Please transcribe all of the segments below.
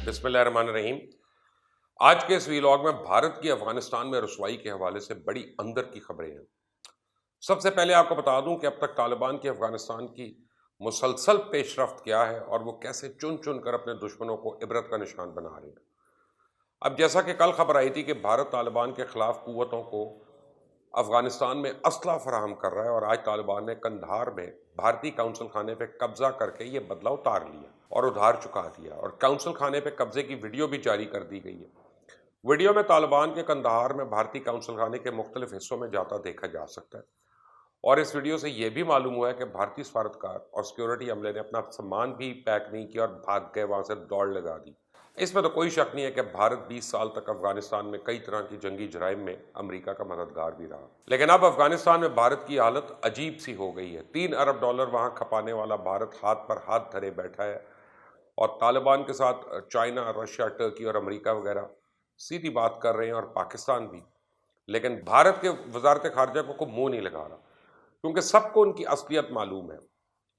बिस्मिल्लाहिर्रहमानिर्रहीम। आज के इस वीलॉग में भारत की अफगानिस्तान में रसवाई के हवाले से बड़ी अंदर की खबरें हैं। सबसे पहले आपको बता दूं कि अब तक तालिबान की अफगानिस्तान की मुसलसल पेशरफ्त क्या है और वो कैसे चुन चुन कर अपने दुश्मनों को इबरत का निशान बना रहे हैं। अब जैसा कि कल खबर आई थी कि भारत तालिबान के खिलाफ कुव्वतों को अफगानिस्तान में असला फराहम कर रहा है और आज तालिबान ने कंधार में भारतीय काउंसिल खाने पे कब्जा करके ये बदला उतार लिया और उधार चुका दिया और काउंसिल खाने पे कब्जे की वीडियो भी जारी कर दी गई है। वीडियो में तालिबान के कंधार में भारतीय काउंसिल खाने के मुख्तलिफ हिस्सों में जाता देखा जा सकता है और इस वीडियो से यह भी मालूम हुआ है कि भारतीय सफारतकार और सिक्योरिटी अमले ने अपना सामान भी पैक नहीं किया और भाग गए, वहां से दौड़ लगा दी। इसमें तो कोई शक नहीं है कि भारत 20 साल तक अफगानिस्तान में कई तरह की जंगी जराइम में अमेरिका का मददगार भी रहा, लेकिन अब अफगानिस्तान में भारत की हालत अजीब सी हो गई है। $3 अरब वहां खपाने वाला भारत हाथ पर हाथ धरे बैठा है और तालिबान के साथ चाइना, रशिया, टर्की और अमेरिका वगैरह सीधी बात कर रहे हैं और पाकिस्तान भी, लेकिन भारत के वजारत खारजा को मुंह नहीं लगा रहा क्योंकि सबको उनकी असलियत मालूम है।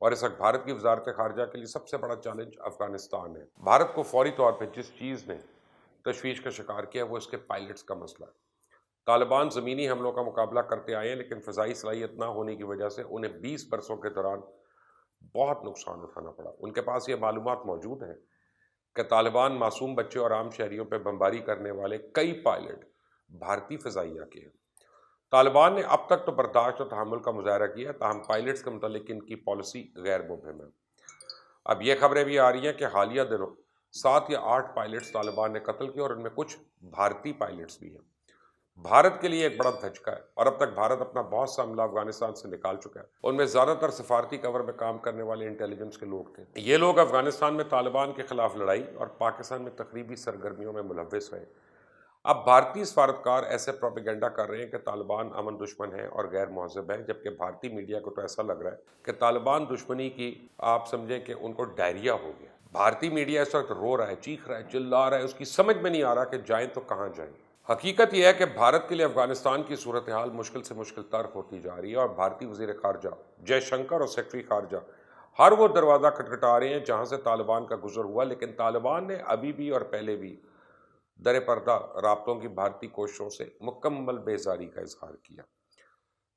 और इस वक्त भारत की वजारत खारजा के लिए सबसे बड़ा चैलेंज अफगानिस्तान है। भारत को फौरी तौर पर जिस चीज़ ने तशवीश का शिकार किया वो इसके पायलट्स का मसला है। तालिबान ज़मीनी हमलों का मुकाबला करते आए हैं, लेकिन फ़िज़ाई सलाहियत ना होने की वजह से उन्हें 20 बरसों के दौरान बहुत नुकसान उठाना पड़ा। उनके पास ये मालूमात मौजूद हैं कि तालिबान मासूम बच्चे और आम शहरियों पर बमबारी करने वाले कई पायलट भारतीय फ़िज़ाइया के हैं। तालिबान ने अब तक तो बर्दाश्त और तहम्मुल का मुजाहरा किया, ताहम पायलट्स के मुतालिक इनकी पॉलिसी गैर मुबहम है। अब ये खबरें भी आ रही हैं कि हालिया दिनों 7 या 8 पायलट्स तालिबान ने कत्ल किए और इनमें कुछ भारतीय पायलट्स भी हैं। भारत के लिए एक बड़ा धचका है और अब तक भारत अपना बहुत सा अमला अफगानिस्तान से निकाल चुका है। उनमें ज़्यादातर सफारती कवर में काम करने वाले इंटेलिजेंस के लोग थे। ये लोग अफगानिस्तान में तालिबान के खिलाफ लड़ाई और पाकिस्तान में तकरीबी सरगर्मियों में मुलव्वस रहे। अब भारतीय सफारतकार ऐसे प्रोपेगेंडा कर रहे हैं कि तालिबान अमन दुश्मन है और गैर महजब है, जबकि भारतीय मीडिया को तो ऐसा लग रहा है कि तालिबान दुश्मनी की आप समझें कि उनको डायरिया हो गया। भारतीय मीडिया इस वक्त रो रहा है, चीख रहा है, चिल्ला रहा है, उसकी समझ में नहीं आ रहा कि जाएं तो कहाँ जाएं। हकीकत यह है कि भारत के लिए अफगानिस्तान की सूरत हाल मुश्किल से मुश्किल तर होती जा रही है और भारतीय वजीर खारजा जयशंकर और सेक्रेटरी खारजा हर वो दरवाज़ा खटखटा रहे हैं जहाँ से तालिबान का गुजर हुआ, लेकिन तालिबान ने अभी भी और पहले भी दर पर्दा राब्तों की भारतीय कोशिशों से मुकम्मल बेजारी का इजहार किया।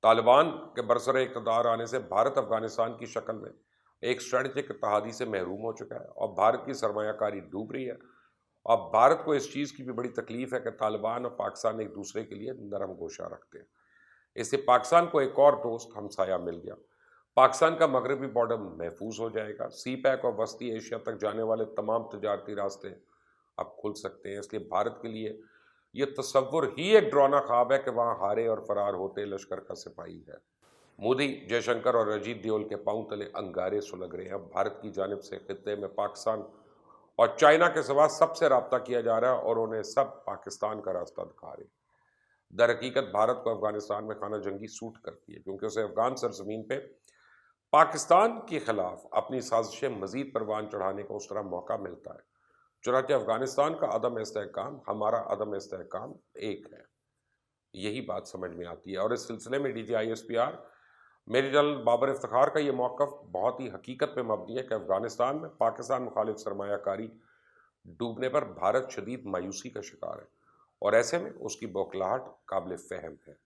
तालिबान के बरसरे इक़्तिदार आने से भारत अफगानिस्तान की शक्ल में एक स्ट्रेटजिक इत्तेहादी से महरूम हो चुका है और भारत की सरमायाकारी डूब रही है। अब भारत को इस चीज़ की भी बड़ी तकलीफ है कि तालिबान और पाकिस्तान एक दूसरे के लिए नरम गोशा रखते हैं। इससे पाकिस्तान को एक और दोस्त हमसाया मिल गया। पाकिस्तान का मगरबी बॉर्डर महफूज हो जाएगा। सी पैक और वस्ती एशिया तक जाने वाले तमाम तजारती रास्ते अब खुल सकते हैं। इसलिए भारत के लिए ये तस्वुर ही एक डरावना ख्वाब है कि वहाँ हारे और फरार होते लश्कर का सिपाही है। मोदी, जयशंकर और अजीत देओल के पांव तले अंगारे सुलग रहे हैं। अब भारत की जानिब से खित्ते में पाकिस्तान और चाइना के सिवा सबसे रब्ता किया जा रहा है और उन्हें सब पाकिस्तान का रास्ता दिखा रहे हैं। दर हकीकत भारत को अफगानिस्तान में खाना जंगी सूट करती है क्योंकि उसे अफगान सरजमीन पे पाकिस्तान के खिलाफ अपनी साजिशें मजीद परवान चढ़ाने का उस तरह मौका मिलता है। चुनांचे अफगानिस्तान का अदम इस्तेहकाम, हमारा अदम इस्तेहकाम एक है, यही बात समझ में आती है। और इस सिलसिले में DGISPR major general Babar Iftikhar का ये मौक़िफ़ बहुत ही हकीकत पे मबनी है कि अफगानिस्तान में पाकिस्तान मुखालिफ सरमायाकारी डूबने पर भारत शदीद मायूसी का शिकार है और ऐसे में उसकी बौखलाहट काबिल फ़हम है।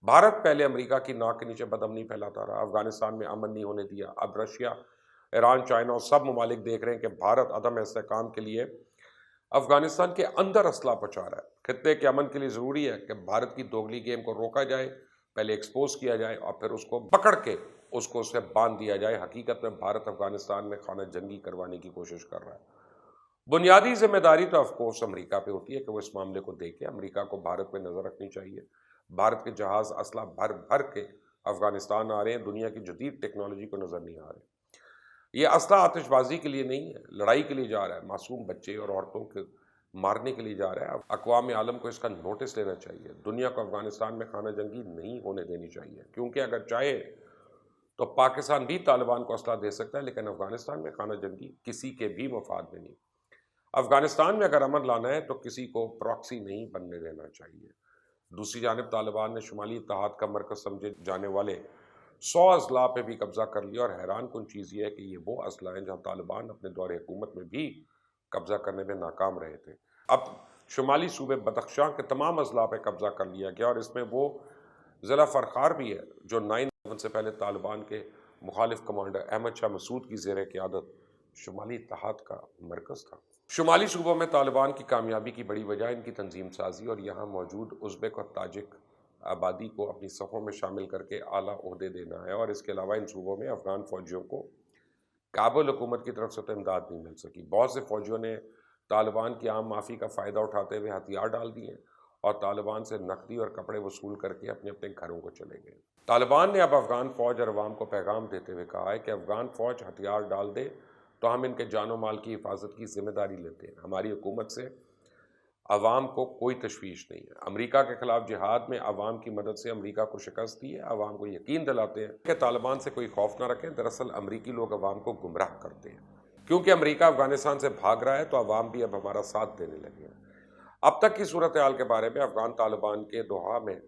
भारत पहले अमेरिका की नाक के नीचे बदअमनी फैलाता रहा, अफगानिस्तान में अमन नहीं होने दिया। अब रशिया, ईरान, चाइना और सब ममालिक देख रहे हैं कि भारत अदम इस्तेहकाम के लिए अफगानिस्तान के अंदर असला पहुँचा रहा है। खित्ते के अमन के लिए ज़रूरी है कि भारत की दोगली गेम को रोका जाए, पहले एक्सपोज किया जाए और फिर उसको पकड़ के उसको उससे बांध दिया जाए। हकीकत में भारत अफगानिस्तान में खाना जंगी करवाने की कोशिश कर रहा है। बुनियादी जिम्मेदारी तो ऑफकोर्स अमेरिका पे होती है कि वो इस मामले को देखे। अमेरिका को भारत पे नज़र रखनी चाहिए। भारत के जहाज़ असला भर भर के अफगानिस्तान आ रहे हैं, दुनिया की जदीद टेक्नोलॉजी को नज़र नहीं आ रहे। ये असला आतिशबाजी के लिए नहीं है, लड़ाई के लिए जा रहा है, मासूम बच्चे और औरतों के मारने के लिए जा रहा है। अक़वाम आलम को इसका नोटिस लेना चाहिए। दुनिया को अफगानिस्तान में खाना जंगी नहीं होने देनी चाहिए, क्योंकि अगर चाहे तो पाकिस्तान भी तालिबान को असला दे सकता है, लेकिन अफगानिस्तान में खाना जंगी किसी के भी मफाद में नहीं। अफगानिस्तान में अगर अमन लाना है तो किसी को प्रॉक्सी नहीं बनने देना चाहिए। दूसरी जानिब तालिबान ने शुमाली इत्तेहाद का मरकज समझे जाने वाले 100 अजला पे भी कब्जा कर लिया और हैरान कुन चीज़ ये है कि ये वो अजला हैं जहाँ तालिबान अपने दौरे हुकूमत में भी قبضہ کرنے میں ناکام رہے تھے۔ اب شمالی صوبے بدخشاں کے تمام اضلاع پہ قبضہ کر لیا گیا، اور اس میں وہ ضلع فرخار بھی ہے جو 9/11 سے پہلے طالبان کے مخالف کمانڈر احمد شاہ مسعود کی زیر قیادت شمالی اتحاد کا مرکز تھا۔ شمالی صوبوں میں طالبان کی کامیابی کی بڑی وجہ ان کی تنظیم سازی اور یہاں موجود ازبک اور تاجک آبادی کو اپنی صفوں میں شامل کر کے اعلیٰ عہدے دینا ہے، اور اس کے علاوہ ان صوبوں میں افغان فوجیوں کو کابل حکومت کی طرف سے تو امداد نہیں مل سکی۔ بہت سے فوجیوں نے طالبان کی عام معافی کا فائدہ اٹھاتے ہوئے ہتھیار ڈال دیے اور طالبان سے نقدی اور کپڑے وصول کر کے اپنے اپنے گھروں کو چلے گئے۔ طالبان نے اب افغان فوج اور عوام کو پیغام دیتے ہوئے کہا ہے کہ افغان فوج ہتھیار ڈال دے تو ہم ان کے جان و مال کی حفاظت کی ذمہ داری لیتے ہیں۔ ہماری حکومت سے عوام کو کوئی تشویش نہیں ہے۔ امریکہ کے خلاف جہاد میں عوام کی مدد سے امریکہ کو شکست دی ہے۔ عوام کو یقین دلاتے ہیں کہ طالبان سے کوئی خوف نہ رکھیں، دراصل امریکی لوگ عوام کو گمراہ کرتے ہیں۔ کیونکہ امریکہ افغانستان سے بھاگ رہا ہے تو عوام بھی اب ہمارا ساتھ دینے لگے ہیں۔ اب تک کی صورتحال کے بارے میں افغان طالبان کے دوحہ میں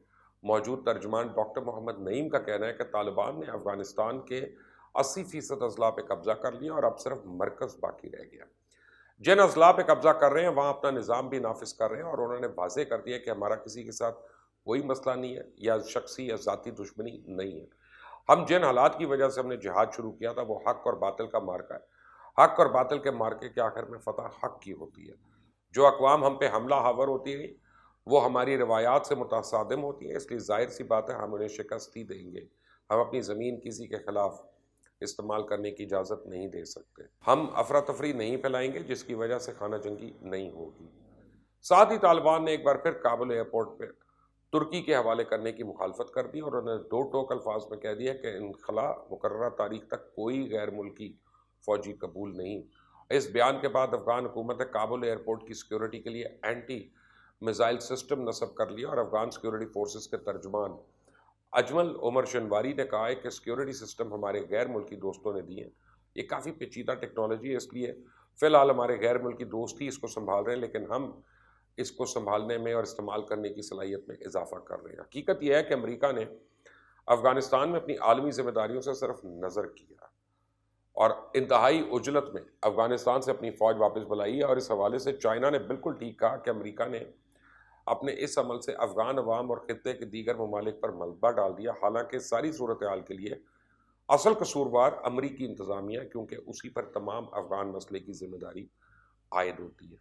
موجود ترجمان ڈاکٹر محمد نعیم کا کہنا ہے کہ طالبان نے افغانستان کے 80% اضلاع پہ قبضہ کر لیا اور اب صرف مرکز باقی رہ گیا۔ جن اضلاع پہ قبضہ کر رہے ہیں وہاں اپنا نظام بھی نافذ کر رہے ہیں، اور انہوں نے واضح کر دیا کہ ہمارا کسی کے ساتھ کوئی مسئلہ نہیں ہے یا شخصی یا ذاتی دشمنی نہیں ہے۔ ہم جن حالات کی وجہ سے ہم نے جہاد شروع کیا تھا وہ حق اور باطل کا مارکہ ہے۔ حق اور باطل کے مارکے کے آخر میں فتح حق کی ہوتی ہے۔ جو اقوام ہم پہ حملہ آور ہوتی ہیں وہ ہماری روایات سے متصادم ہوتی ہیں، اس لیے ظاہر سی بات ہے ہم انہیں شکست ہی دیں گے۔ ہم اپنی زمین کسی کے خلاف استعمال کرنے کی اجازت نہیں دے سکتے۔ ہم افراتفری نہیں پھیلائیں گے جس کی وجہ سے خانہ جنگی نہیں ہوگی۔ ساتھ ہی طالبان نے ایک بار پھر کابل ایئرپورٹ پہ ترکی کے حوالے کرنے کی مخالفت کر دی، اور انہوں نے دو ٹوک الفاظ میں کہہ دیا کہ انخلا مقررہ تاریخ تک کوئی غیر ملکی فوجی قبول نہیں۔ اس بیان کے بعد افغان حکومت نے کابل ایئرپورٹ کی سیکیورٹی کے لیے اینٹی میزائل سسٹم نصب کر لیا، اور افغان سیکیورٹی فورسز کے ترجمان اجمل عمر شنواری نے کہا ہے کہ سیکیورٹی سسٹم ہمارے غیر ملکی دوستوں نے دیے ہیں۔ یہ کافی پیچیدہ ٹیکنالوجی ہے، اس لیے فی الحال ہمارے غیر ملکی دوست ہی اس کو سنبھال رہے ہیں، لیکن ہم اس کو سنبھالنے میں اور استعمال کرنے کی صلاحیت میں اضافہ کر رہے ہیں۔ حقیقت یہ ہے کہ امریکہ نے افغانستان میں اپنی عالمی ذمہ داریوں سے صرف نظر کیا اور انتہائی عجلت میں افغانستان سے اپنی فوج واپس بلائی ہے، اور اس حوالے سے چائنا نے بالکل ٹھیک کہا کہ امریکہ نے اپنے اس عمل سے افغان عوام اور خطے کے دیگر ممالک پر ملبہ ڈال دیا، حالانکہ ساری صورتحال کے لیے اصل قصوروار امریکی انتظامیہ ہے، کیونکہ اسی پر تمام افغان مسئلے کی ذمہ داری عائد ہوتی ہے۔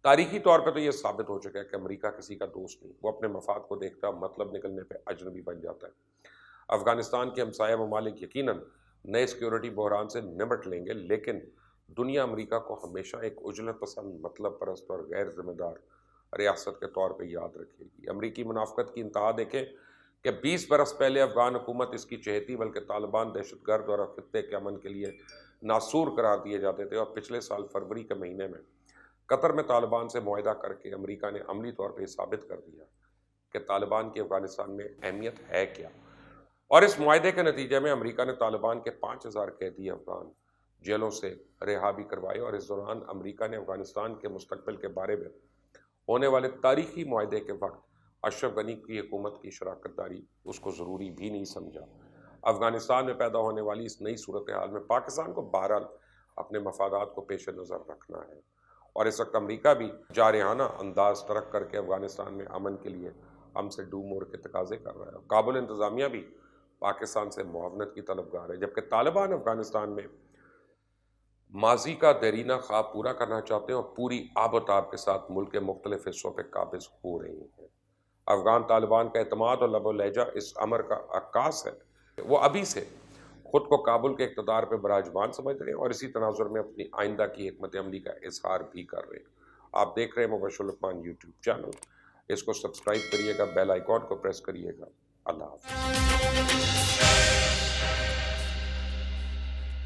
تاریخی طور پہ تو یہ ثابت ہو چکا ہے کہ امریکہ کسی کا دوست نہیں، وہ اپنے مفاد کو دیکھتا ہے، مطلب نکلنے پہ اجنبی بن جاتا ہے۔ افغانستان کے ہمسایہ ممالک یقیناً نئے سیکیورٹی بحران سے نمٹ لیں گے، لیکن دنیا امریکہ کو ہمیشہ ایک عجلت پسند، مطلب پرست اور غیر ذمہ دار ریاست کے طور پہ یاد رکھے گی۔ امریکی منافقت کی انتہا دیکھیں کہ 20 برس پہلے افغان حکومت اس کی چہیتی بلکہ طالبان دہشت گرد اور خطے کے امن کے لیے ناسور قرار دیے جاتے تھے، اور پچھلے سال فروری کے مہینے میں قطر میں طالبان سے معاہدہ کر کے امریکہ نے عملی طور پہ ثابت کر دیا کہ طالبان کی افغانستان میں اہمیت ہے کیا، اور اس معاہدے کے نتیجے میں امریکہ نے طالبان کے 5000 قیدی افغان جیلوں سے رہا بھی کروائے، اور اس دوران امریکہ نے افغانستان کے مستقبل کے بارے میں ہونے والے تاریخی معاہدے کے وقت اشرف غنی کی حکومت کی شراکت داری اس کو ضروری بھی نہیں سمجھا۔ افغانستان میں پیدا ہونے والی اس نئی صورتحال میں پاکستان کو بہرحال اپنے مفادات کو پیش نظر رکھنا ہے، اور اس وقت امریکہ بھی جارحانہ انداز ترک کر کے افغانستان میں امن کے لیے ہم سے ڈو مور کے تقاضے کر رہا ہے۔ کابل انتظامیہ بھی پاکستان سے معاونت کی طلبگار ہے، جبکہ طالبان افغانستان میں ماضی کا دیرینہ خواب پورا کرنا چاہتے ہیں اور پوری آب و تاب کے ساتھ ملک کے مختلف حصوں پہ قابض ہو رہی ہیں۔ افغان طالبان کا اعتماد اور لب و لہجہ اس امر کا عکاس ہے، وہ ابھی سے خود کو کابل کے اقتدار پہ براجمان سمجھ رہے ہیں اور اسی تناظر میں اپنی آئندہ کی حکمت عملی کا اظہار بھی کر رہے ہیں۔ آپ دیکھ رہے ہیں مبشر لقمان یوٹیوب چینل، اس کو سبسکرائب کریے گا، بیل آئیکن کو پریس کریے گا۔ اللہ حافظ۔